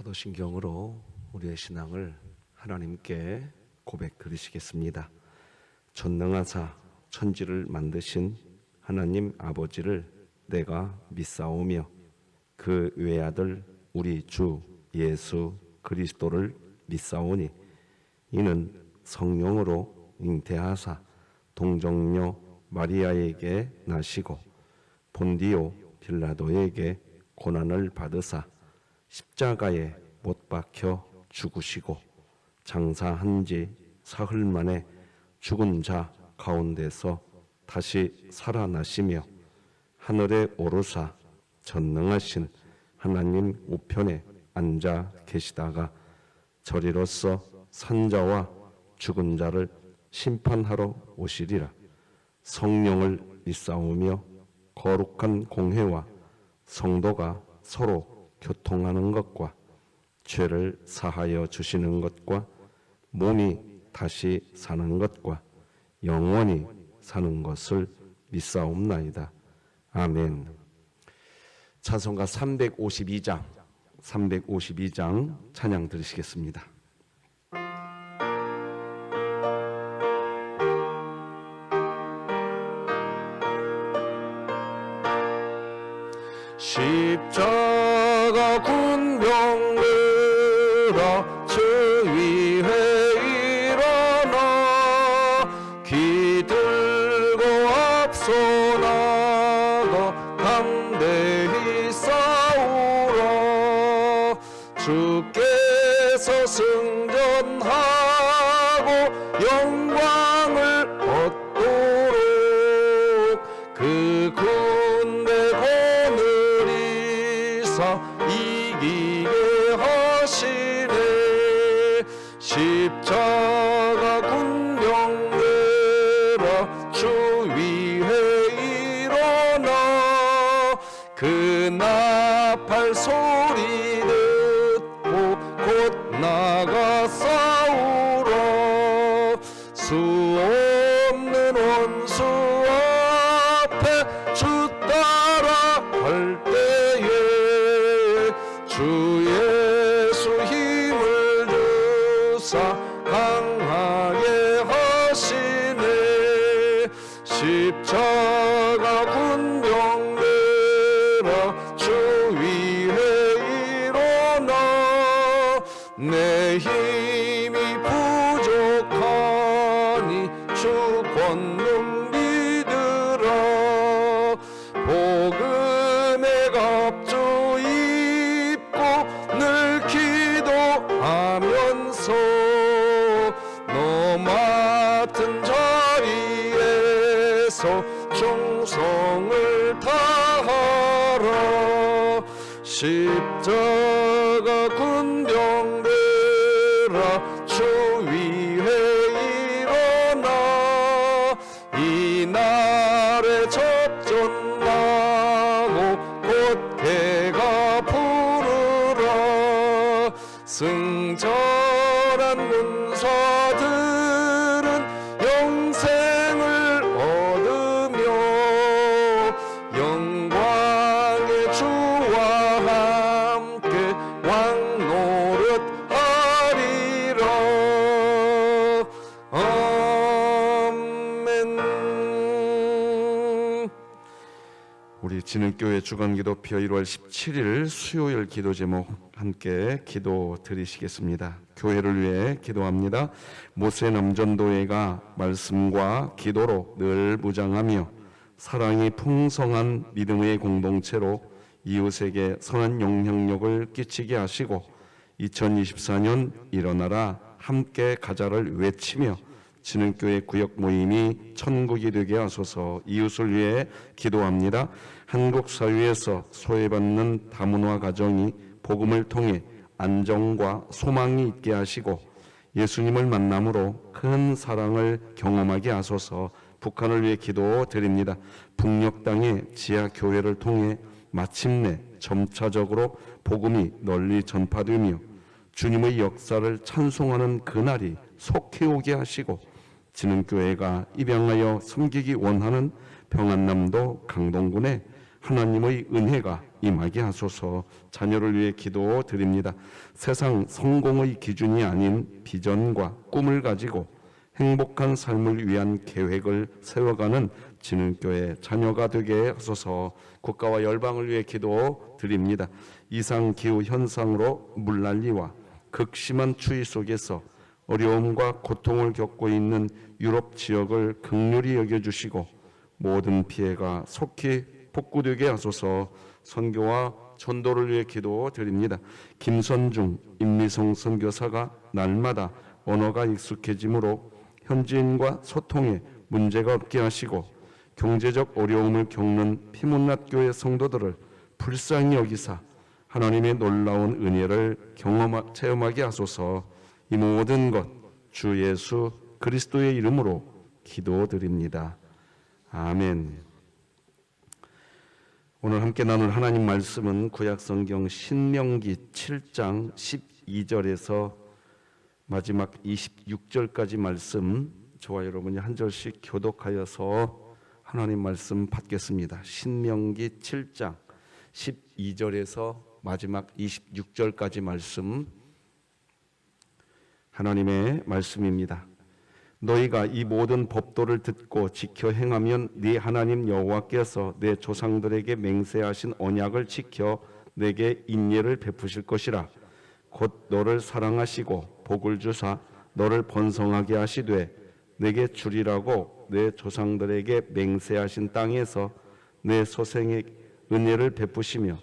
사도신경으로 우리의 신앙을 하나님께 고백 드리시겠습니다. 전능하사 천지를 만드신 하나님 아버지를 내가 믿사오며 그 외아들 우리 주 예수 그리스도를 믿사오니 이는 성령으로 잉태하사 동정녀 마리아에게 나시고 본디오 빌라도에게 고난을 받으사 십자가에 못 박혀 죽으시고 장사한 지 사흘 만에 죽은 자 가운데서 다시 살아나시며 하늘에 오르사 전능하신 하나님 우편에 앉아 계시다가 저리로서 산자와 죽은 자를 심판하러 오시리라. 성령을 믿사오며 거룩한 공회와 성도가 서로 교통하는 것과 죄를 사하여 주시는 것과 몸이 다시 사는 것과 영원히 사는 것을 믿사옵나이다. 아멘. 찬송가 352장 찬양 들으시겠습니다. 십자가 군병 들어 주 위에 일어나 기 들고 앞서 나가 담대히 싸우라. 주께서 승전하고 영광을 얻도록 그 군대 이기게 하시네. 십자가 군병 들어 주 위에 일어나 그 나팔 소리 듣고 곧 나가 싸우라. 수 없는 원수 앞에 주 따라 갈 때에 주 예수 힘을 주사 강하게 하시네. 십자가 군병 들어 주 위에 일어나 내 힘이 부족하니 주 권능 믿으라. 복음의 갑주 늘 기도하면서 너 맡은 자리에서 충성을 다하라. 십자가 군병 들어 주 위에 일어나 이날에 접전하고 곧 해가 승전한 군사들은 영생을 얻으며 영광의 주와 함께 왕노릇하리라. 아멘. 우리 진흥교회 주간기도표 1월 17일 수요일 기도 제목 함께 기도 드리시겠습니다. 교회를 위해 기도합니다. 모세 남전도회가 말씀과 기도로 늘 무장하며 사랑이 풍성한 믿음의 공동체로 이웃에게 선한 영향력을 끼치게 하시고 2024년 일어나라 함께 가자를 외치며 진흥교회 구역 모임이 천국이 되게 하소서. 이웃을 위해 기도합니다. 한국 사회에서 소외받는 다문화 가정이 복음을 통해 안정과 소망이 있게 하시고 예수님을 만남으로 큰 사랑을 경험하게 하소서. 북한을 위해 기도드립니다. 북녘 땅의 지하교회를 통해 마침내 점차적으로 복음이 널리 전파되며 주님의 역사를 찬송하는 그날이 속히 오게 하시고 진흥교회가 입양하여 섬기기 원하는 평안남도 강동군에 하나님의 은혜가 임하게 하소서. 자녀를 위해 기도드립니다. 세상 성공의 기준이 아닌 비전과 꿈을 가지고 행복한 삶을 위한 계획을 세워가는 진흥교회 자녀가 되게 하소서. 국가와 열방을 위해 기도드립니다. 이상 기후 현상으로 물난리와 극심한 추위 속에서 어려움과 고통을 겪고 있는 유럽 지역을 긍휼히 여겨주시고 모든 피해가 속히 복구되게 하소서. 선교와 전도를 위해 기도드립니다. 김선중, 임미성 선교사가 날마다 언어가 익숙해지므로 현지인과 소통에 문제가 없게 하시고 경제적 어려움을 겪는 피문낫 교회 성도들을 불쌍히 여기사 하나님의 놀라운 은혜를 체험하게 하소서. 이 모든 것 주 예수 그리스도의 이름으로 기도드립니다. 아멘. 오늘 함께 나눌 하나님 말씀은 구약성경 신명기 7장 12절에서 마지막 26절까지 말씀, 저와 여러분이 한 절씩 교독하여서 하나님 말씀 받겠습니다. 신명기 7장 12절에서 마지막 26절까지 말씀, 하나님의 말씀입니다. 너희가 이 모든 법도를 듣고 지켜 행하면 네 하나님 여호와께서 내 조상들에게 맹세하신 언약을 지켜 내게 인애를 베푸실 것이라. 곧 너를 사랑하시고 복을 주사 너를 번성하게 하시되 내게 주리라고 내 조상들에게 맹세하신 땅에서 내 소생에 은혜를 베푸시며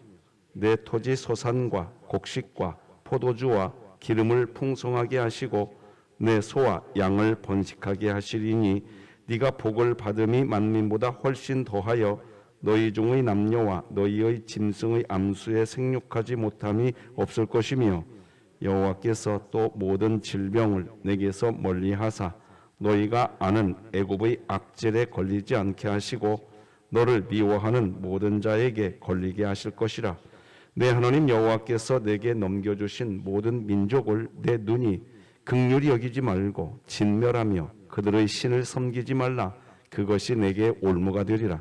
내 토지 소산과 곡식과 포도주와 기름을 풍성하게 하시고 내 소와 양을 번식하게 하시리니 네가 복을 받음이 만민보다 훨씬 더하여 너희 중의 남녀와 너희의 짐승의 암수에 생육하지 못함이 없을 것이며 여호와께서 또 모든 질병을 내게서 멀리하사 너희가 아는 애굽의 악질에 걸리지 않게 하시고 너를 미워하는 모든 자에게 걸리게 하실 것이라. 내 하나님 여호와께서 내게 넘겨주신 모든 민족을 내 눈이 긍휼히 여기지 말고 진멸하며 그들의 신을 섬기지 말라. 그것이 내게 올무가 되리라.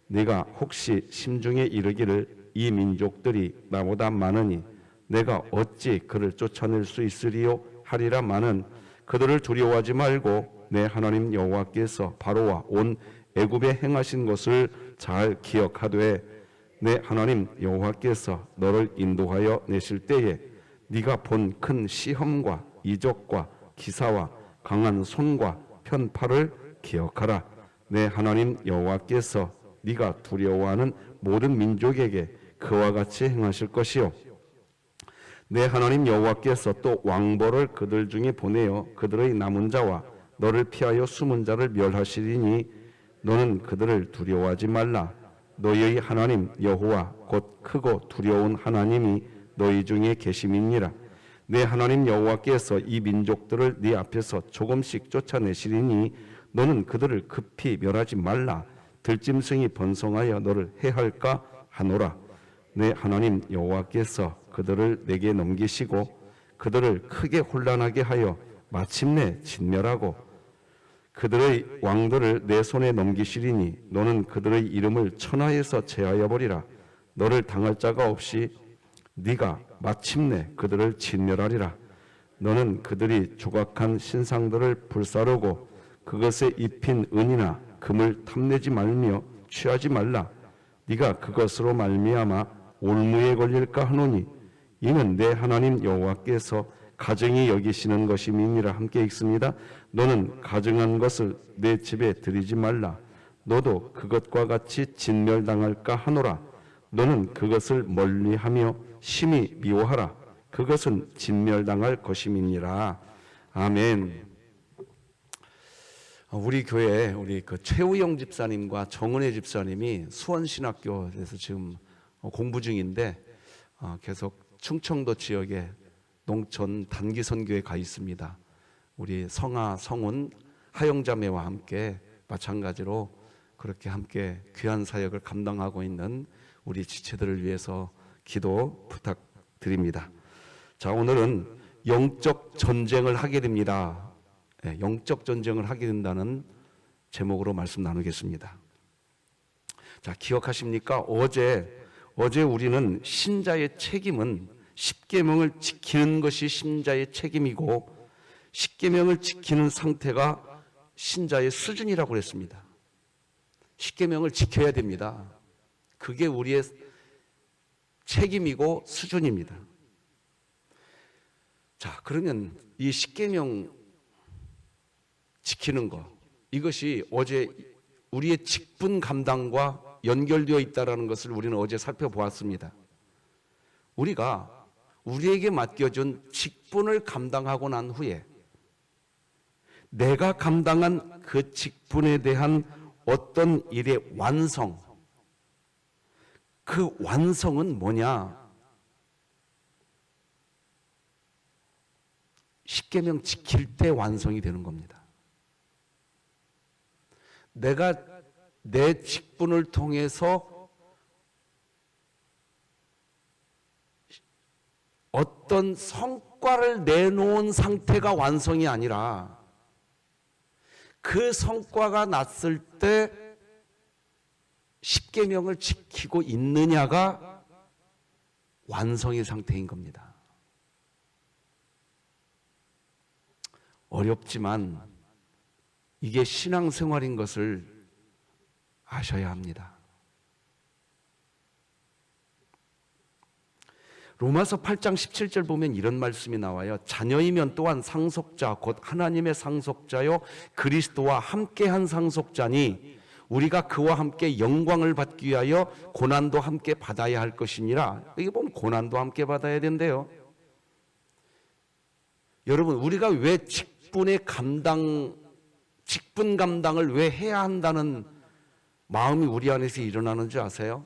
네가 혹시 심중에 이르기를 이 민족들이 나보다 많으니 내가 어찌 그를 쫓아낼 수 있으리요 하리라마는 그들을 두려워하지 말고 내 하나님 여호와께서 바로와 온 애굽에 행하신 것을 잘 기억하되 내 하나님 여호와께서 너를 인도하여 내실 때에 네가 본 큰 시험과 이적과 기사와 강한 손과 편팔을 기억하라. 내 하나님 여호와께서 네가 두려워하는 모든 민족에게 그와 같이 행하실 것이요 내 하나님 여호와께서 또 왕벌을 그들 중에 보내어 그들의 남은 자와 너를 피하여 숨은 자를 멸하시리니 너는 그들을 두려워하지 말라. 너희의 하나님 여호와 곧 크고 두려운 하나님이 너희 중에 계심이니라. 내 하나님 여호와께서 이 민족들을 네 앞에서 조금씩 쫓아내시리니 너는 그들을 급히 멸하지 말라. 들짐승이 번성하여 너를 해할까 하노라. 내 하나님 여호와께서 그들을 내게 넘기시고 그들을 크게 혼란하게 하여 마침내 진멸하고 그들의 왕들을 내 손에 넘기시리니 너는 그들의 이름을 천하에서 제하여 버리라. 너를 당할 자가 없이 네가 마침내 그들을 진멸하리라. 너는 그들이 조각한 신상들을 불사르고 그것에 입힌 은이나 금을 탐내지 말며 취하지 말라. 네가 그것으로 말미암아 올무에 걸릴까 하노니 이는 내 하나님 여호와께서 가증히 여기시는 것임이니라. 함께 읽습니다. 너는 가증한 것을 내 집에 들이지 말라. 너도 그것과 같이 진멸당할까 하노라. 너는 그것을 멀리하며 심히 미워하라. 그것은 진멸당할 것임이니라. 아멘. 우리 교회 우리 그 최우영 집사님과 정은혜 집사님이 수원신학교에서 지금 공부 중인데 계속 충청도 지역에 농촌 단기 선교에 가 있습니다. 우리 성아, 성훈, 하영자매와 함께 마찬가지로 그렇게 함께 귀한 사역을 감당하고 있는 우리 지체들을 위해서 기도 부탁드립니다. 자, 오늘은 영적 전쟁을 하게 됩니다. 영적 전쟁을 하게 된다는 제목으로 말씀 나누겠습니다. 자, 기억하십니까? 어제 우리는 신자의 책임은 십계명을 지키는 것이 신자의 책임이고 십계명을 지키는 상태가 신자의 수준이라고 그랬습니다. 십계명을 지켜야 됩니다. 그게 우리의 책임이고 수준입니다. 자, 그러면 이 십계명 지키는 것, 이것이 어제 우리의 직분 감당과 연결되어 있다는 것을 우리는 어제 살펴보았습니다. 우리가 우리에게 맡겨준 직분을 감당하고 난 후에 내가 감당한 그 직분에 대한 어떤 일의 완성, 그 완성은 뭐냐? 십계명 지킬 때 완성이 되는 겁니다. 내가 내 직분을 통해서 어떤 성과를 내놓은 상태가 완성이 아니라 그 성과가 났을 때 십계명을 지키고 있느냐가 완성의 상태인 겁니다. 어렵지만 이게 신앙생활인 것을 아셔야 합니다. 로마서 8장 17절 보면 이런 말씀이 나와요. 자녀이면 또한 상속자 곧 하나님의 상속자요 그리스도와 함께한 상속자니 우리가 그와 함께 영광을 받기 위하여 고난도 함께 받아야 할 것이니라. 이게 보면 고난도 함께 받아야 된대요. 여러분, 우리가 왜 직분 감당을 왜 해야 한다는 마음이 우리 안에서 일어나는 줄 아세요?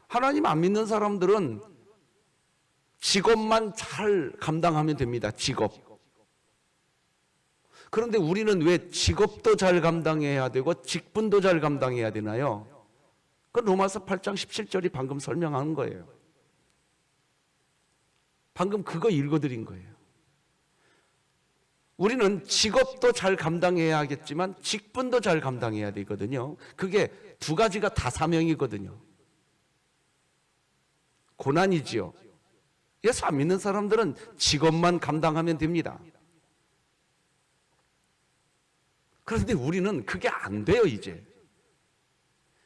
하나님 안 믿는 사람들은 직업만 잘 감당하면 됩니다. 직업. 그런데 우리는 왜 직업도 잘 감당해야 되고 직분도 잘 감당해야 되나요? 그 로마서 8장 17절이 방금 설명한 거예요. 방금 그거 읽어드린 거예요. 우리는 직업도 잘 감당해야 하겠지만 직분도 잘 감당해야 되거든요. 그게 두 가지가 다 사명이거든요. 고난이지요. 예수 안 믿는 사람들은 직업만 감당하면 됩니다. 그런데 우리는 그게 안 돼요, 이제.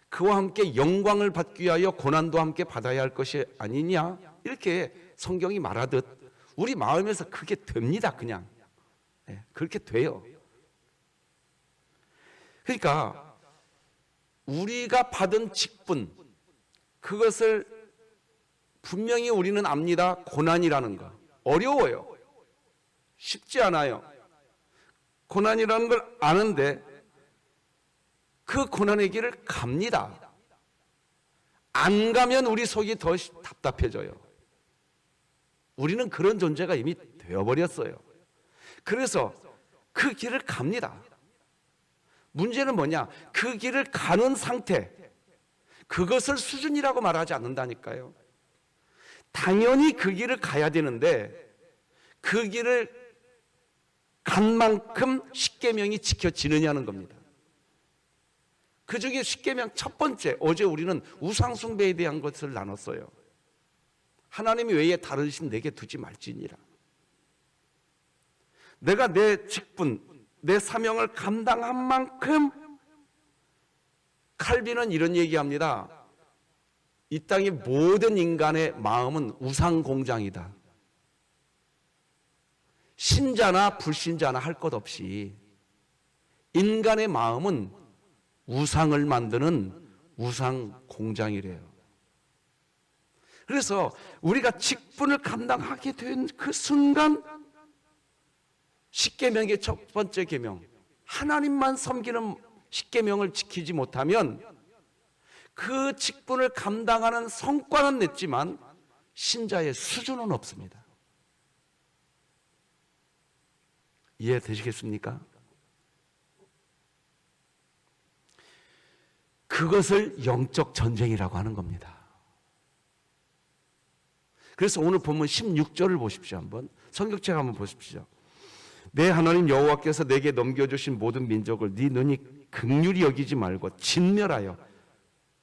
그와 함께 영광을 받기 위하여 고난도 함께 받아야 할 것이 아니냐? 이렇게 성경이 말하듯 우리 마음에서 그게 됩니다, 그냥. 그렇게 돼요. 그러니까 우리가 받은 직분, 그것을 분명히 우리는 압니다. 고난이라는 거. 어려워요. 쉽지 않아요. 고난이라는 걸 아는데 그 고난의 길을 갑니다. 안 가면 우리 속이 더 답답해져요. 우리는 그런 존재가 이미 되어버렸어요. 그래서 그 길을 갑니다. 문제는 뭐냐? 그 길을 가는 상태, 그것을 수준이라고 말하지 않는다니까요. 당연히 그 길을 가야 되는데 그 길을 간 만큼 십계명이 지켜지느냐는 겁니다. 그 중에 십계명 첫 번째, 어제 우리는 우상숭배에 대한 것을 나눴어요. 하나님 외에 다른 신 내게 두지 말지니라. 내가 내 직분, 내 사명을 감당한 만큼, 칼빈은 이런 얘기합니다. 이 땅의 모든 인간의 마음은 우상 공장이다. 신자나 불신자나 할 것 없이 인간의 마음은 우상을 만드는 우상 공장이래요. 그래서 우리가 직분을 감당하게 된 그 순간 십계명의 첫 번째 계명, 하나님만 섬기는 십계명을 지키지 못하면 그 직분을 감당하는 성과는 냈지만 신자의 수준은 없습니다. 이해되시겠습니까? 그것을 영적 전쟁이라고 하는 겁니다. 그래서 오늘 본문 16절을 보십시오. 한번 성경책 한번 보십시오. 내 하나님 여호와께서 내게 넘겨주신 모든 민족을 네 눈이 긍휼히 여기지 말고 진멸하여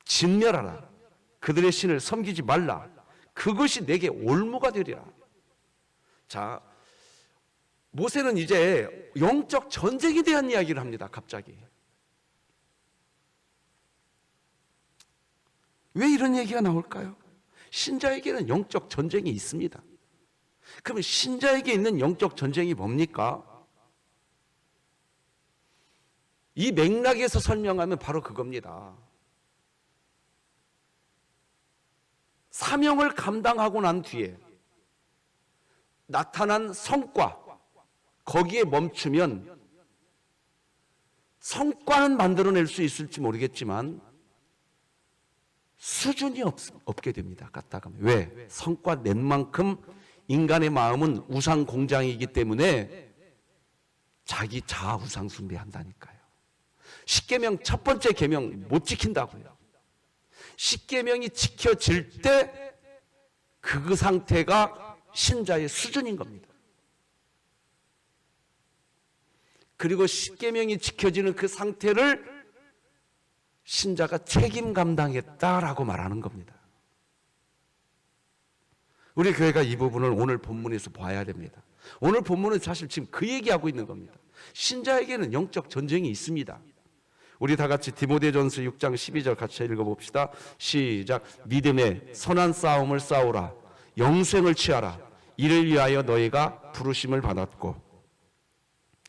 진멸하라. 그들의 신을 섬기지 말라. 그것이 내게 올무가 되리라. 자, 모세는 이제 영적 전쟁에 대한 이야기를 합니다. 갑자기. 왜 이런 얘기가 나올까요? 신자에게는 영적 전쟁이 있습니다. 그러면 신자에게 있는 영적 전쟁이 뭡니까? 이 맥락에서 설명하면 바로 그겁니다. 사명을 감당하고 난 뒤에 나타난 성과, 거기에 멈추면 성과는 만들어낼 수 있을지 모르겠지만 수준이 없게 됩니다. 갔다가. 왜? 성과 낸 만큼 인간의 마음은 우상 공장이기 때문에 자기 자아 우상 숭배한다니까요. 십계명 첫 번째 계명 못 지킨다고요. 십계명이 지켜질 때 그 상태가 신자의 수준인 겁니다. 그리고 십계명이 지켜지는 그 상태를 신자가 책임 감당했다라고 말하는 겁니다. 우리 교회가 이 부분을 오늘 본문에서 봐야 됩니다. 오늘 본문은 사실 지금 그 얘기하고 있는 겁니다. 신자에게는 영적 전쟁이 있습니다. 우리 다 같이 디모데전서 6장 12절 같이 읽어봅시다. 시작. 믿음의 선한 싸움을 싸우라. 영생을 취하라. 이를 위하여 너희가 부르심을 받았고.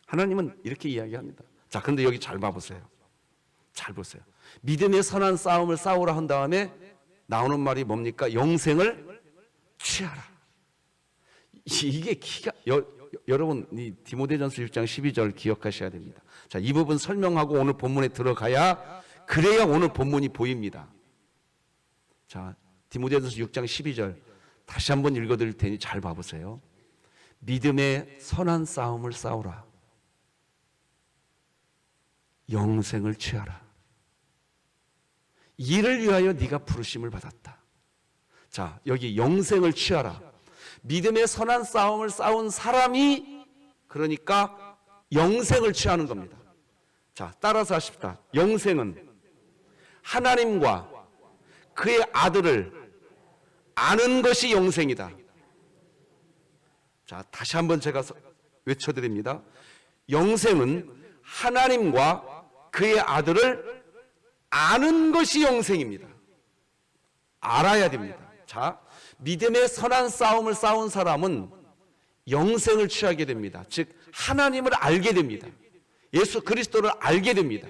하나님은 이렇게 이야기합니다. 자, 근데 여기 잘 봐보세요. 잘 보세요. 믿음의 선한 싸움을 싸우라 한 다음에 나오는 말이 뭡니까? 영생을 취하라. 이게 여러분 이 디모데전서 6장 12절 기억하셔야 됩니다. 자, 이 부분 설명하고 오늘 본문에 들어가야 그래야 오늘 본문이 보입니다. 자, 디모데전서 6장 12절 다시 한번 읽어드릴 테니 잘 봐보세요. 믿음의 선한 싸움을 싸우라. 영생을 취하라. 이를 위하여 네가 부르심을 받았다. 자, 여기 영생을 취하라. 믿음의 선한 싸움을 싸운 사람이 그러니까 영생을 취하는 겁니다. 자, 따라서 하십시다. 영생은 하나님과 그의 아들을 아는 것이 영생이다. 자, 다시 한번 제가 외쳐드립니다. 영생은 하나님과 그의 아들을 아는 것이 영생입니다. 알아야 됩니다. 자, 믿음의 선한 싸움을 싸운 사람은 영생을 취하게 됩니다. 즉 하나님을 알게 됩니다. 예수 그리스도를 알게 됩니다.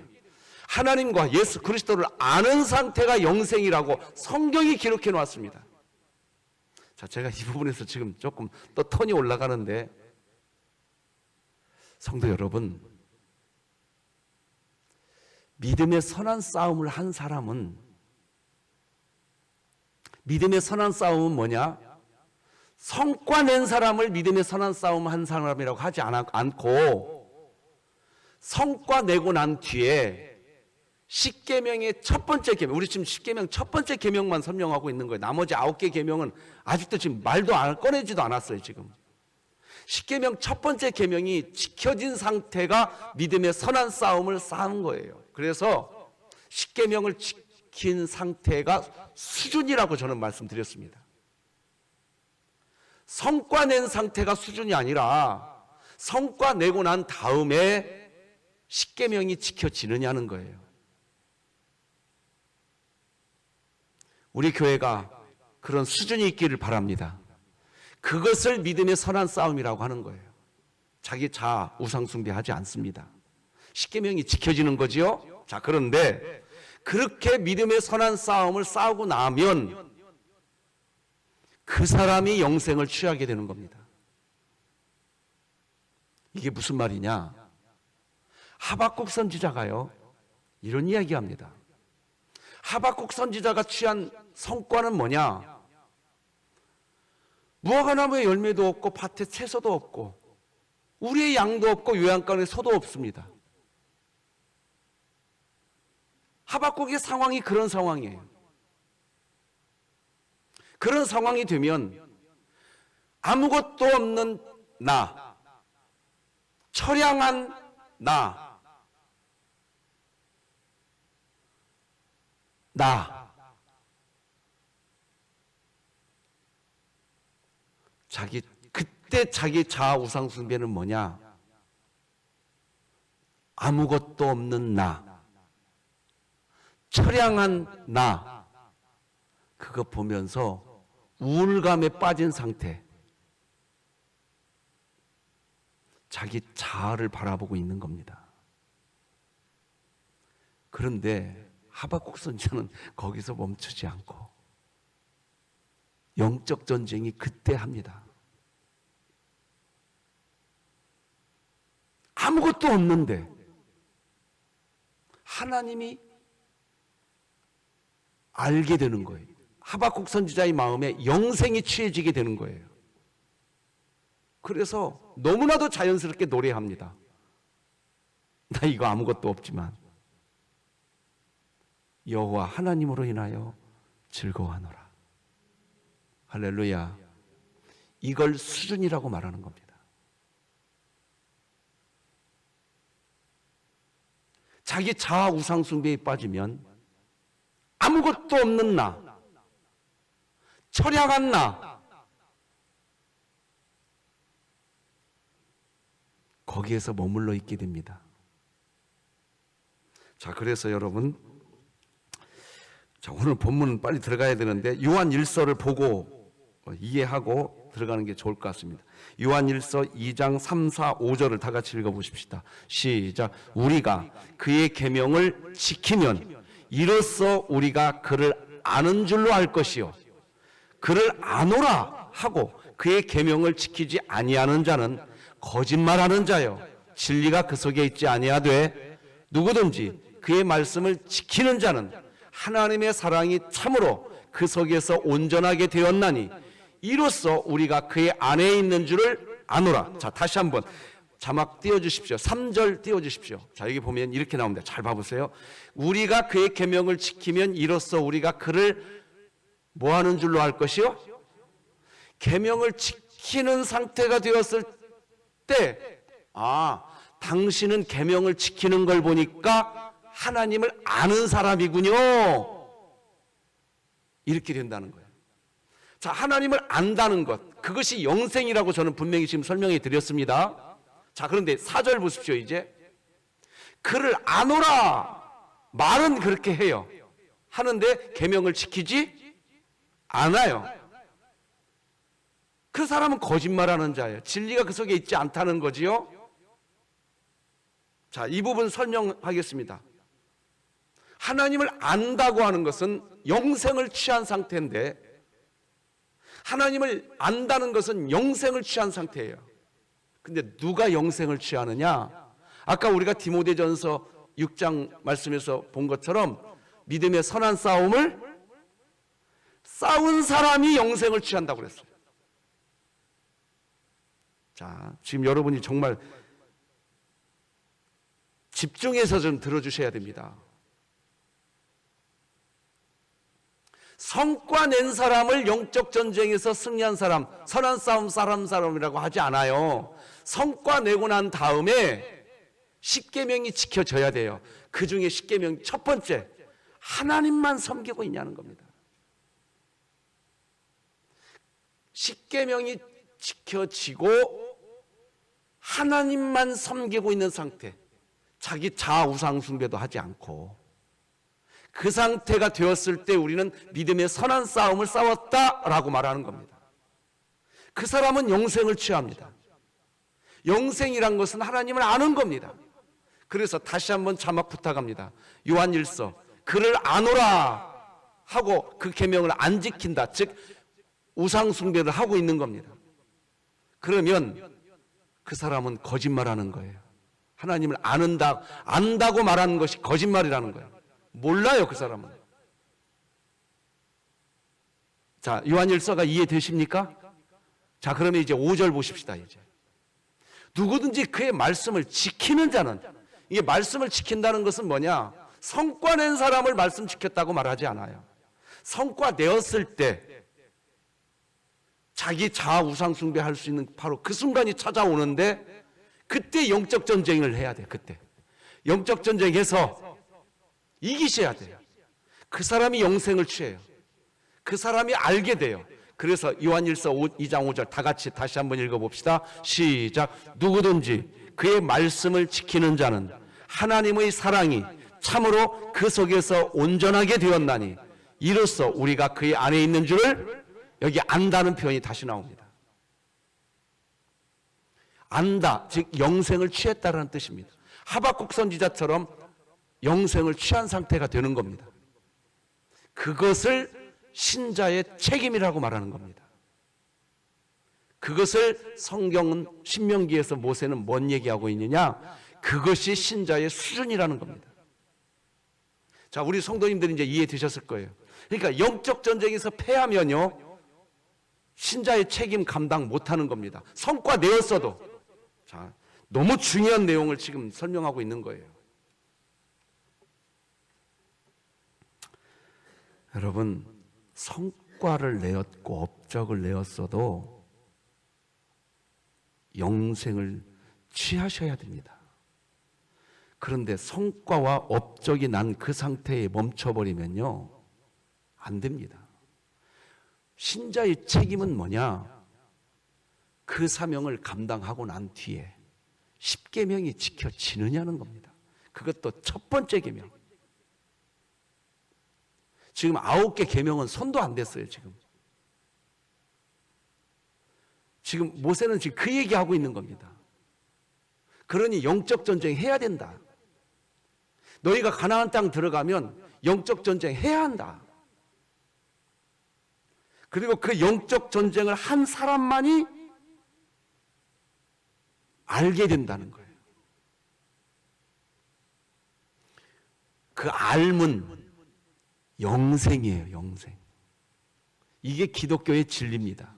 하나님과 예수 그리스도를 아는 상태가 영생이라고 성경이 기록해 놓았습니다. 자, 제가 이 부분에서 지금 조금 또 톤이 올라가는데 성도 여러분, 믿음의 선한 싸움을 한 사람은 믿음의 선한 싸움은 뭐냐? 성과 낸 사람을 믿음의 선한 싸움 한 사람이라고 하지 않고 성과 내고 난 뒤에 십계명의 첫 번째 계명, 우리 지금 십계명 첫 번째 계명만 설명하고 있는 거예요. 나머지 9개 계명은 아직도 지금 말도 꺼내지도 않았어요. 지금 십계명 첫 번째 계명이 지켜진 상태가 믿음의 선한 싸움을 싸운 거예요. 그래서 십계명을 지킨 상태가 수준이라고 저는 말씀드렸습니다. 성과 낸 상태가 수준이 아니라 성과 내고 난 다음에 십계명이 지켜지느냐는 거예요. 우리 교회가 그런 수준이 있기를 바랍니다. 그것을 믿음의 선한 싸움이라고 하는 거예요. 자기 자아 우상 숭배하지 않습니다. 십계명이 지켜지는 거지요. 자, 그런데 그렇게 믿음의 선한 싸움을 싸우고 나면 그 사람이 영생을 취하게 되는 겁니다. 이게 무슨 말이냐? 하박국 선지자가요, 이런 이야기합니다. 하박국 선지자가 취한 성과는 뭐냐? 무화과나무에 열매도 없고 밭에 채소도 없고 우리의 양도 없고 요양간에 소도 없습니다. 하박국의 상황이 그런 상황이에요. 그런 상황이 되면 아무것도 없는 나, 처량한 나, 나. 그때 자기 자아 우상 숭배는 뭐냐? 아무것도 없는 나, 처량한 나, 그거 보면서 우울감에 빠진 상태, 자기 자아를 바라보고 있는 겁니다. 그런데 하박국 선지자는 거기서 멈추지 않고 영적 전쟁이 그때 합니다. 아무것도 없는데 하나님이 알게 되는 거예요. 하박국 선지자의 마음에 영생이 취해지게 되는 거예요. 그래서 너무나도 자연스럽게 노래합니다. 나 이거 아무것도 없지만 여호와 하나님으로 인하여 즐거워하노라. 할렐루야. 이걸 수준이라고 말하는 겁니다. 자기 자아 우상 숭배에 빠지면 아무것도 없는 나, 처량한 나, 거기에서 머물러 있게 됩니다. 자, 그래서 여러분, 자, 오늘 본문은 빨리 들어가야 되는데 요한 1서를 보고 이해하고 들어가는 게 좋을 것 같습니다. 요한 1서 2장 3, 4, 5절을 다 같이 읽어보십시다. 시작. 우리가 그의 계명을 지키면 이로써 우리가 그를 아는 줄로 알 것이요 그를 아노라 하고 그의 계명을 지키지 아니하는 자는 거짓말하는 자요 진리가 그 속에 있지 아니하되 누구든지 그의 말씀을 지키는 자는 하나님의 사랑이 참으로 그 속에서 온전하게 되었나니 이로써 우리가 그의 안에 있는 줄을 아노라. 자, 다시 한번 자막 띄워주십시오. 3절 띄워주십시오. 자, 여기 보면 이렇게 나옵니다. 잘 봐보세요. 우리가 그의 계명을 지키면 이로써 우리가 그를 뭐 하는 줄로 알 것이요? 계명을 지키는 상태가 되었을 때, 당신은 계명을 지키는 걸 보니까 하나님을 아는 사람이군요. 이렇게 된다는 거예요. 자, 하나님을 안다는 것, 그것이 영생이라고 저는 분명히 지금 설명해 드렸습니다. 자, 그런데 4절 보십시오. 이제 그를 아노라. 말은 그렇게 해요. 하는데 계명을 지키지 않아요. 그 사람은 거짓말하는 자예요. 진리가 그 속에 있지 않다는 거지요. 자, 이 부분 설명하겠습니다. 하나님을 안다고 하는 것은 영생을 취한 상태인데 하나님을 안다는 것은 영생을 취한 상태예요. 근데 누가 영생을 취하느냐? 아까 우리가 디모데전서 6장 말씀에서 본 것처럼 믿음의 선한 싸움을 싸운 사람이 영생을 취한다고 그랬어요. 자, 지금 여러분이 정말 집중해서 좀 들어주셔야 됩니다. 성과 낸 사람을 영적 전쟁에서 승리한 사람, 선한 싸움 사람이라고 하지 않아요. 성과 내고 난 다음에 십계명이 지켜져야 돼요. 그 중에 십계명 첫 번째, 하나님만 섬기고 있냐는 겁니다. 십계명이 지켜지고 하나님만 섬기고 있는 상태, 자기 자아 우상 숭배도 하지 않고 그 상태가 되었을 때 우리는 믿음의 선한 싸움을 싸웠다라고 말하는 겁니다. 그 사람은 영생을 취합니다. 영생이란 것은 하나님을 아는 겁니다. 그래서 다시 한번 자막 부탁합니다. 요한 1서 그를 아노라 하고 그 계명을 안 지킨다, 즉 우상 숭배를 하고 있는 겁니다. 그러면 그 사람은 거짓말하는 거예요. 하나님을 안다고 말하는 것이 거짓말이라는 거예요. 몰라요, 그 사람은. 자, 요한일서가 이해되십니까? 자, 그러면 이제 5절 보십시다. 이제 누구든지 그의 말씀을 지키는 자는, 이게 말씀을 지킨다는 것은 뭐냐? 성과 낸 사람을 말씀 지켰다고 말하지 않아요. 성과 내었을 때 자기 자아 우상 숭배할 수 있는 바로 그 순간이 찾아오는데 그때 영적 전쟁을 해야 돼. 그때 영적 전쟁에서 이기셔야 돼요. 그 사람이 영생을 취해요. 그 사람이 알게 돼요. 그래서 요한일서 2장 5절 다 같이 다시 한번 읽어봅시다. 시작. 누구든지 그의 말씀을 지키는 자는 하나님의 사랑이 참으로 그 속에서 온전하게 되었나니 이로써 우리가 그의 안에 있는 줄을, 여기 안다는 표현이 다시 나옵니다. 안다, 즉 영생을 취했다라는 뜻입니다. 하박국 선지자처럼 영생을 취한 상태가 되는 겁니다. 그것을 신자의 책임이라고 말하는 겁니다. 그것을 성경은 신명기에서 모세는 뭔 얘기하고 있느냐? 그것이 신자의 수준이라는 겁니다. 자, 우리 성도님들이 이제 이해되셨을 거예요. 그러니까 영적 전쟁에서 패하면요, 신자의 책임 감당 못하는 겁니다. 성과 내었어도. 자, 너무 중요한 내용을 지금 설명하고 있는 거예요. 여러분, 성과를 내었고 업적을 내었어도 영생을 취하셔야 됩니다. 그런데 성과와 업적이 난 그 상태에 멈춰버리면요, 안 됩니다. 신자의 책임은 뭐냐? 그 사명을 감당하고 난 뒤에 10계명이 지켜지느냐는 겁니다. 그것도 첫 번째 계명. 지금 9개 계명은 손도 안 댔어요. 지금 모세는 지금 그 얘기하고 있는 겁니다. 그러니 영적 전쟁 해야 된다. 너희가 가나안 땅 들어가면 영적 전쟁 해야 한다. 그리고 그 영적 전쟁을 한 사람만이 알게 된다는 거예요. 그 알문, 영생이에요. 영생. 이게 기독교의 진리입니다.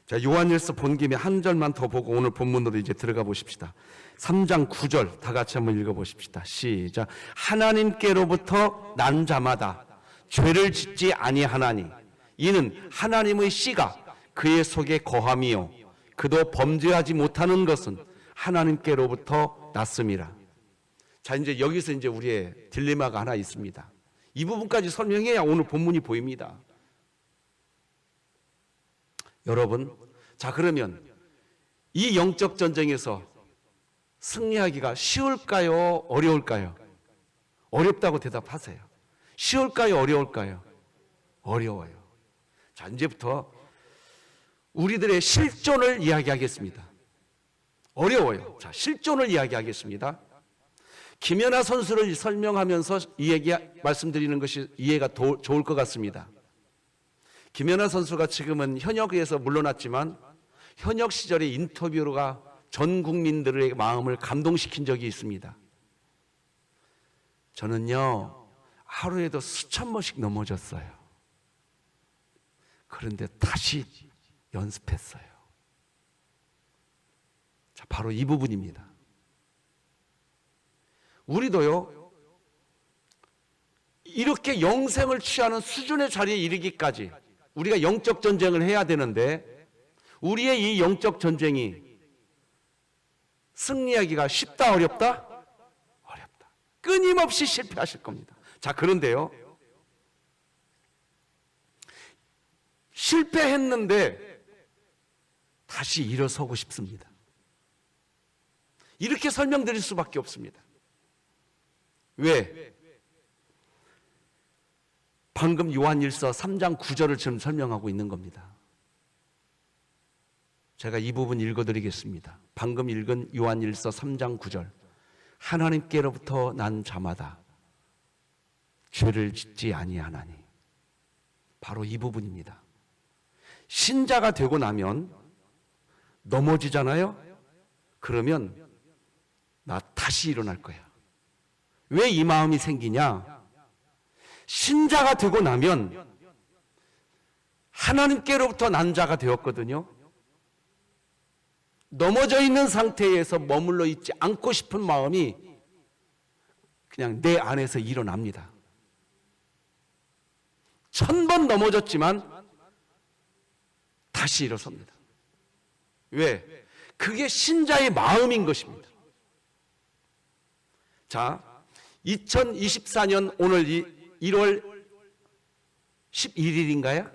자, 요한일서 본 김에 한 절만 더 보고 오늘 본문으로 이제 들어가 보십시다. 3장 9절 다 같이 한번 읽어 보십시다. 시작. 하나님께로부터 난 자마다 죄를 짓지 아니하나니 이는 하나님의 씨가 그의 속에 거함이요 그도 범죄하지 못하는 것은 하나님께로부터 났음이라. 자, 이제 여기서 이제 우리의 딜레마가 하나 있습니다. 이 부분까지 설명해야 오늘 본문이 보입니다. 여러분, 자, 그러면 이 영적 전쟁에서 승리하기가 쉬울까요? 어려울까요? 어렵다고 대답하세요. 쉬울까요? 어려울까요? 어려워요. 자, 이제부터 우리들의 실존을 이야기하겠습니다. 어려워요. 자, 실존을 이야기하겠습니다. 김연아 선수를 설명하면서 이 얘기 말씀드리는 것이 이해가 좋을 것 같습니다. 김연아 선수가 지금은 현역에서 물러났지만 현역 시절의 인터뷰가 전 국민들의 마음을 감동시킨 적이 있습니다. 저는요, 하루에도 수천 번씩 넘어졌어요. 그런데 다시 연습했어요. 자, 바로 이 부분입니다. 우리도요, 이렇게 영생을 취하는 수준의 자리에 이르기까지 우리가 영적 전쟁을 해야 되는데, 우리의 이 영적 전쟁이 승리하기가 쉽다, 어렵다? 어렵다. 끊임없이 실패하실 겁니다. 자, 그런데요, 실패했는데 다시 일어서고 싶습니다. 이렇게 설명드릴 수밖에 없습니다. 왜? 방금 요한일서 3장 9절을 지금 설명하고 있는 겁니다. 제가 이 부분 읽어드리겠습니다. 방금 읽은 요한일서 3장 9절. 하나님께로부터 난 자마다 죄를 짓지 아니하나니. 바로 이 부분입니다. 신자가 되고 나면 넘어지잖아요? 그러면 나 다시 일어날 거야. 왜 이 마음이 생기냐? 신자가 되고 나면 하나님께로부터 난 자가 되었거든요. 넘어져 있는 상태에서 머물러 있지 않고 싶은 마음이 그냥 내 안에서 일어납니다. 1000번 넘어졌지만 다시 일어섭니다. 왜? 그게 신자의 마음인 것입니다. 자, 2024년 오늘 1월 11일인가요?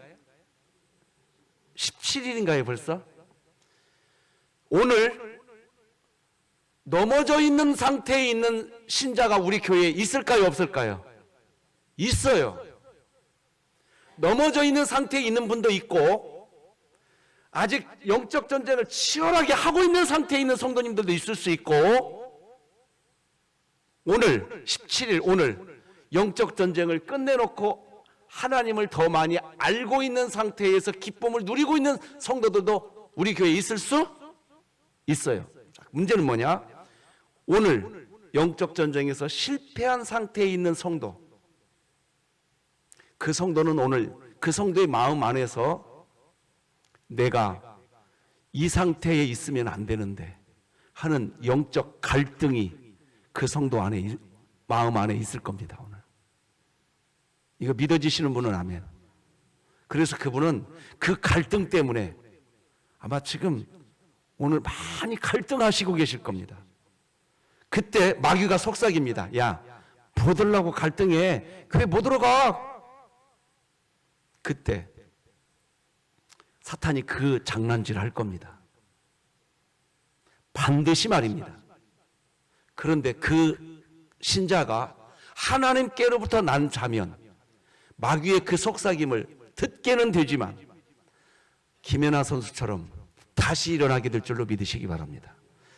17일인가요 벌써? 오늘 넘어져 있는 상태에 있는 신자가 우리 교회에 있을까요 없을까요? 있어요. 넘어져 있는 상태에 있는 분도 있고 아직 영적 전쟁을 치열하게 하고 있는 상태에 있는 성도님들도 있을 수 있고, 오늘 17일 오늘 영적 전쟁을 끝내놓고 하나님을 더 많이 알고 있는 상태에서 기쁨을 누리고 있는 성도들도 우리 교회에 있을 수 있어요. 문제는 뭐냐? 오늘 영적 전쟁에서 실패한 상태에 있는 성도, 그 성도는 오늘 그 성도의 마음 안에서 내가 이 상태에 있으면 안 되는데 하는 영적 갈등이 그 성도 안에, 마음 안에 있을 겁니다. 오늘 이거 믿어지시는 분은 아멘. 그래서 그분은 그 갈등 때문에 아마 지금 오늘 많이 갈등하시고 계실 겁니다. 그때 마귀가 속삭입니다. 야, 보들라고 갈등해. 교회 못 들어가. 그때 사탄이 그 장난질을 할 겁니다. 반드시 말입니다. 그런데 그 신자가 하나님께로부터 난 자면 마귀의 그 속삭임을 듣게는 되지만 김연아 선수처럼 다시 일어나게 될 줄로 믿으시기 바랍니다.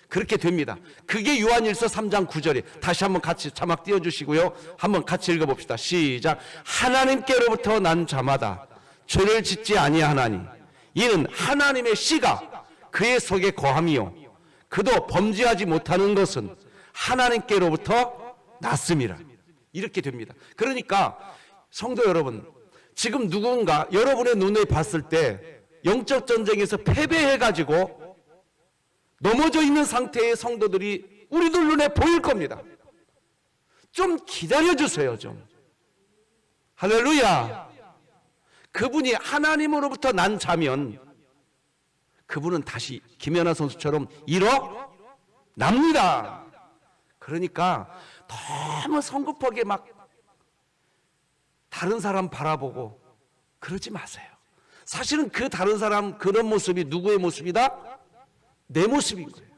그렇게 됩니다. 그게 요한일서 3장 9절에 다시 한번 같이 자막 띄워주시고요. 한번 같이 읽어봅시다. 시작. 하나님께로부터 난 자마다 죄를 짓지 아니하나니 이는 하나님의 씨가 그의 속에 거함이요 그도 범죄하지 못하는 것은 하나님께로부터 났음이라. 이렇게 됩니다. 그러니까 성도 여러분, 지금 누군가 여러분의 눈에 봤을 때 영적 전쟁에서 패배해가지고 넘어져 있는 상태의 성도들이 우리들 눈에 보일 겁니다. 좀 기다려주세요. 좀. 할렐루야. 그분이 하나님으로부터 난 자면 그분은 다시 김연아 선수처럼 일어납니다. 그러니까 너무 성급하게 막 다른 사람 바라보고 그러지 마세요. 사실은 그 다른 사람 그런 모습이 누구의 모습이다? 내 모습인 거예요.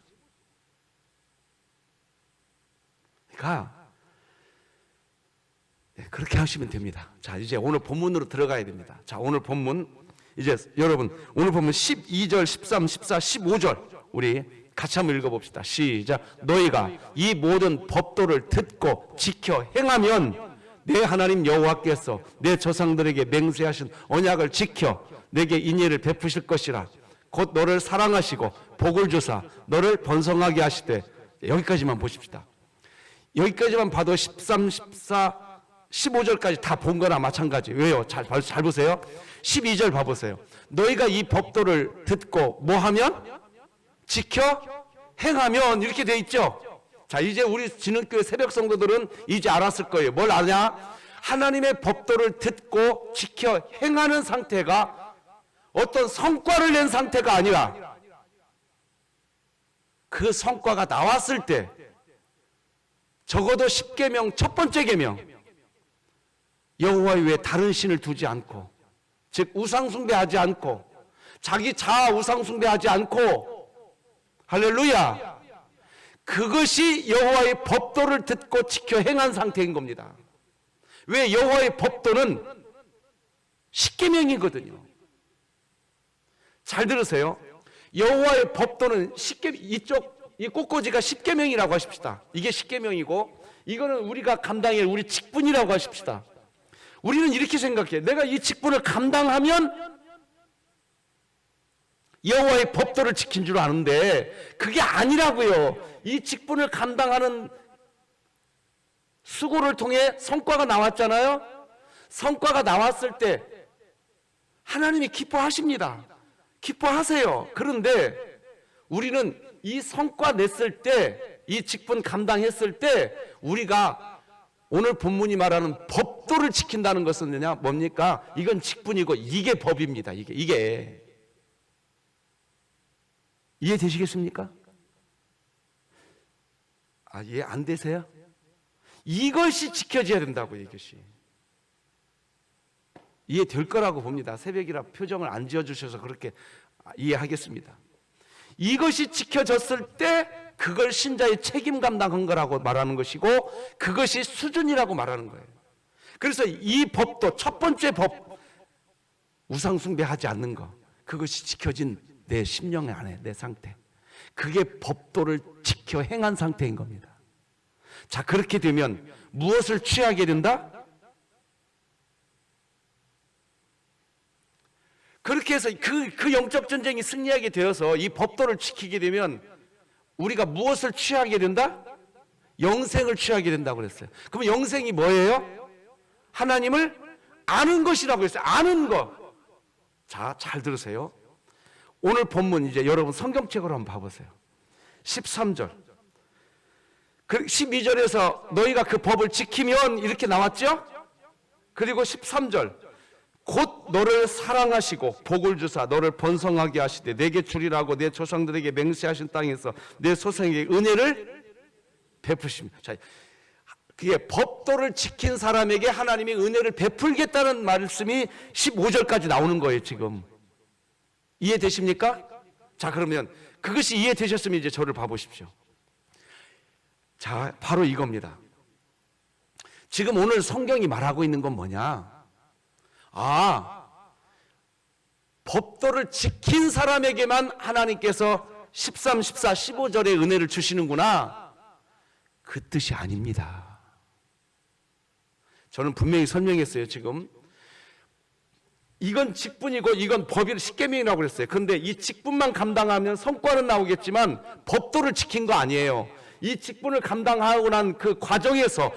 그러니까 그렇게 하시면 됩니다. 자, 이제 오늘 본문으로 들어가야 됩니다. 자, 오늘 본문 이제 여러분 오늘 본문 12절, 13, 14, 15절 우리 같이 한번 읽어봅시다. 시작. 너희가 이 모든 법도를 듣고 지켜 행하면 내 하나님 여호와께서 내 조상들에게 맹세하신 언약을 지켜 내게 인애를 베푸실 것이라. 곧 너를 사랑하시고 복을 주사 너를 번성하게 하시되. 여기까지만 보십시다. 여기까지만 봐도 13, 14, 15절까지 다 본 거나 마찬가지. 왜요? 잘 보세요. 12절 봐보세요. 너희가 이 법도를 듣고 뭐 하면? 지켜 행하면. 이렇게 돼 있죠. 자, 이제 우리 진흥교회 새벽 성도들은 이제 알았을 거예요. 뭘 아냐? 하나님의 법도를 듣고 지켜 행하는 상태가 어떤 성과를 낸 상태가 아니라 그 성과가 나왔을 때 적어도 10계명 첫 번째 계명, 여호와 외에 다른 신을 두지 않고, 즉 우상 숭배하지 않고, 자기 자아 우상 숭배하지 않고, 할렐루야, 그것이 여호와의 법도를 듣고 지켜 행한 상태인 겁니다. 왜? 여호와의 법도는 10계명이거든요. 잘 들으세요. 여호와의 법도는 10계명, 이쪽 이 꽃꽂이가 10계명이라고 하십시다. 이게 10계명이고 이거는 우리가 감당할 우리 직분이라고 하십시다. 우리는 이렇게 생각해. 내가 이 직분을 감당하면 여호와의 법도를 지킨 줄 아는데 그게 아니라고요. 이 직분을 감당하는 수고를 통해 성과가 나왔잖아요. 성과가 나왔을 때 하나님이 기뻐하십니다. 기뻐하세요. 그런데 우리는 이 성과 냈을 때, 이 직분 감당했을 때 우리가 오늘 본문이 말하는 법도를 지킨다는 것은 뭡니까? 이건 직분이고 이게 법입니다. 이게 이해되시겠습니까? 이해 안 되세요? 이것이 지켜져야 된다고. 이것이 이해될 거라고 봅니다. 새벽이라 표정을 안 지어주셔서 그렇게 이해하겠습니다. 이것이 지켜졌을 때 그걸 신자의 책임 감당한 거라고 말하는 것이고, 그것이 수준이라고 말하는 거예요. 그래서 이 법도 첫 번째 법, 우상 숭배하지 않는 거, 그것이 지켜진 내 심령 안에, 내 상태, 그게 법도를 지켜 행한 상태인 겁니다. 자, 그렇게 되면 무엇을 취하게 된다? 그렇게 해서 그 영적 전쟁이 승리하게 되어서 이 법도를 지키게 되면 우리가 무엇을 취하게 된다? 영생을 취하게 된다고 그랬어요. 그럼 영생이 뭐예요? 하나님을 아는 것이라고 했어요. 아는 것. 자, 잘 들으세요. 오늘 본문 이제 여러분 성경책으로 한번 봐보세요. 13절. 12절에서 너희가 그 법을 지키면 이렇게 나왔죠? 그리고 13절. 곧 너를 사랑하시고 복을 주사 너를 번성하게 하시되 내게 주리라고 내 조상들에게 맹세하신 땅에서 내 소생에게 은혜를 베푸십니다. 자, 그게 법도를 지킨 사람에게 하나님이 은혜를 베풀겠다는 말씀이 15절까지 나오는 거예요. 지금 이해되십니까? 자, 그러면 그것이 이해되셨으면 이제 저를 봐보십시오. 자, 바로 이겁니다. 지금 오늘 성경이 말하고 있는 건 뭐냐? 법도를 지킨 사람에게만 하나님께서 13, 14, 15절의 은혜를 주시는구나. 그 뜻이 아닙니다. 저는 분명히 설명했어요. 지금 이건 직분이고 이건 법이 십계명이라고 그랬어요. 그런데 이 직분만 감당하면 성과는 나오겠지만 법도를 지킨 거 아니에요. 이 직분을 감당하고 난 그 과정에서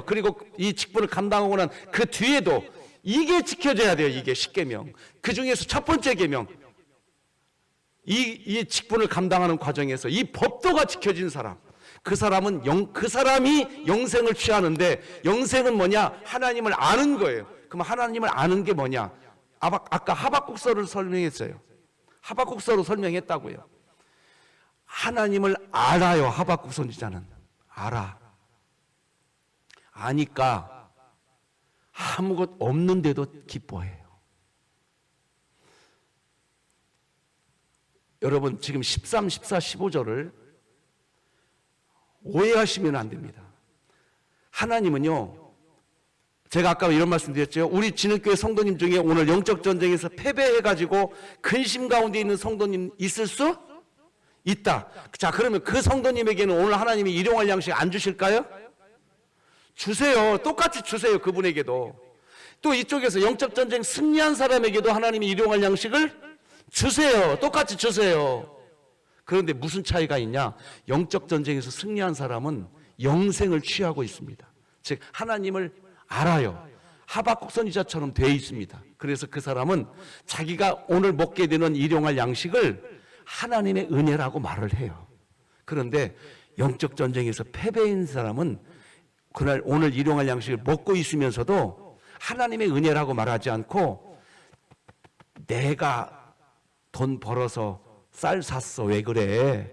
그리고 이 직분을 감당하고 난 그 뒤에도 이게 지켜져야 돼요. 이게 십계명. 그 중에서 첫 번째 계명, 이 직분을 감당하는 과정에서 이 법도가 지켜진 사람, 그 사람이 영생을 취하는데, 영생은 뭐냐? 하나님을 아는 거예요. 그럼 하나님을 아는 게 뭐냐? 아까 하박국서를 설명했어요. 하박국서로 설명했다고요. 하나님을 알아요. 하박국 선지자는 아니까 아무것 없는데도 기뻐해요. 여러분 지금 13, 14, 15절을 오해하시면 안 됩니다. 하나님은요, 제가 아까 이런 말씀 드렸죠. 우리 진흙교회 성도님 중에 오늘 영적 전쟁에서 패배해가지고 근심 가운데 있는 성도님 있을 수 있다. 자, 그러면 그 성도님에게는 오늘 하나님이 일용할 양식 안 주실까요? 주세요. 똑같이 주세요. 그분에게도. 또 이쪽에서 영적 전쟁 승리한 사람에게도 하나님이 일용할 양식을 주세요. 똑같이 주세요. 그런데 무슨 차이가 있냐? 영적 전쟁에서 승리한 사람은 영생을 취하고 있습니다. 즉 하나님을 알아요. 하박국 선지자처럼 되어 있습니다. 그래서 그 사람은 자기가 오늘 먹게 되는 일용할 양식을 하나님의 은혜라고 말을 해요. 그런데 영적 전쟁에서 패배인 사람은 그날 오늘 일용할 양식을 먹고 있으면서도 하나님의 은혜라고 말하지 않고 내가 돈 벌어서 쌀 샀어. 왜 그래?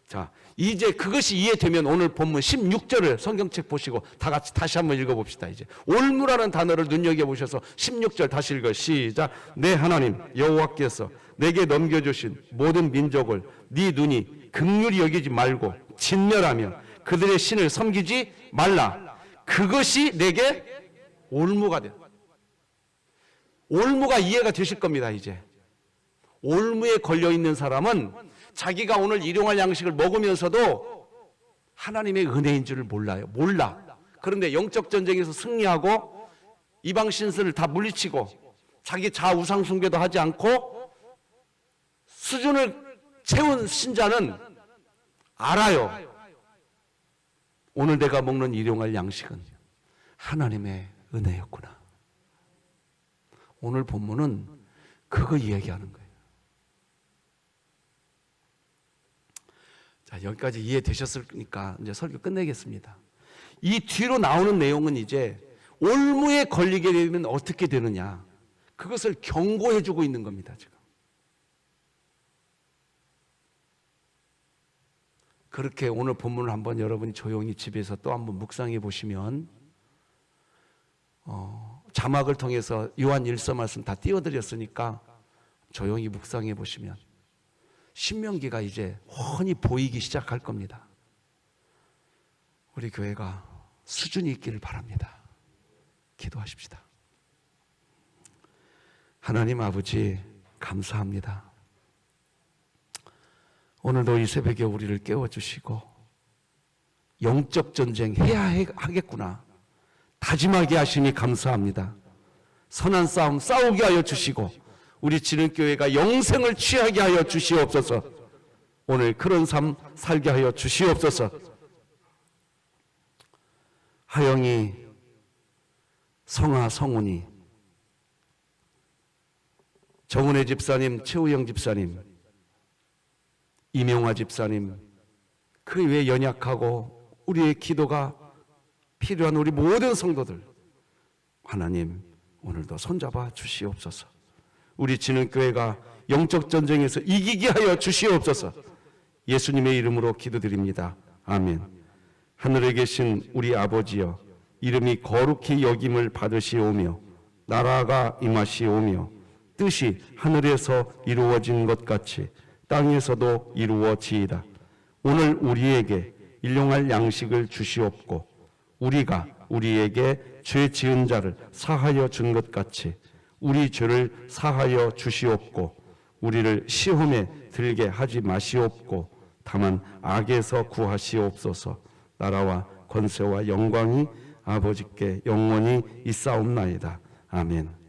자, 이제 그것이 이해되면 오늘 본문 16절을 성경책 보시고 다 같이 다시 한번 읽어봅시다. 이제 올무라는 단어를 눈여겨보셔서 16절 다시 읽어. 시작. 내 하나님 여호와께서 내게 넘겨주신 모든 민족을 네 눈이 긍휼히 여기지 말고 진멸하며 그들의 신을 섬기지 말라. 그것이 내게 올무가 돼. 올무가 이해가 되실 겁니다. 이제 올무에 걸려있는 사람은 자기가 오늘 일용할 양식을 먹으면서도 하나님의 은혜인 줄을 몰라. 그런데 영적 전쟁에서 승리하고 이방 신선을 다 물리치고 자기 자아 우상 숭배도 하지 않고 수준을 채운 신자는 알아요. 오늘 내가 먹는 일용할 양식은 하나님의 은혜였구나. 오늘 본문은 그거 이야기하는 거예요. 자, 여기까지 이해되셨으니까 이제 설교 끝내겠습니다. 이 뒤로 나오는 내용은 이제 올무에 걸리게 되면 어떻게 되느냐, 그것을 경고해 주고 있는 겁니다. 지금 그렇게 오늘 본문을 한번 여러분이 조용히 집에서 또 한번 묵상해 보시면 자막을 통해서 요한 1서 말씀 다 띄워드렸으니까 조용히 묵상해 보시면 신명기가 이제 훤히 보이기 시작할 겁니다. 우리 교회가 수준이 있기를 바랍니다. 기도하십시다. 하나님 아버지 감사합니다. 오늘도 이 새벽에 우리를 깨워주시고 영적 전쟁 해야 하겠구나 다짐하게 하시니 감사합니다. 선한 싸움 싸우게 하여 주시고 우리 진흥교회가 영생을 취하게 하여 주시옵소서. 오늘 그런 삶 살게 하여 주시옵소서. 하영이, 성아, 성훈이, 정은혜 집사님, 최우영 집사님, 이명화 집사님, 그 외에 연약하고 우리의 기도가 필요한 우리 모든 성도들 하나님 오늘도 손잡아 주시옵소서. 우리 진흥교회가 영적 전쟁에서 이기게 하여 주시옵소서. 예수님의 이름으로 기도드립니다. 아멘. 하늘에 계신 우리 아버지여, 이름이 거룩히 여김을 받으시오며 나라가 임하시오며 뜻이 하늘에서 이루어진 것 같이 땅에서도 이루어지이다. 오늘 우리에게 일용할 양식을 주시옵고 우리가 우리에게 죄 지은 자를 사하여 준 것 같이 우리 죄를 사하여 주시옵고 우리를 시험에 들게 하지 마시옵고 다만 악에서 구하시옵소서. 나라와 권세와 영광이 아버지께 영원히 있사옵나이다. 아멘.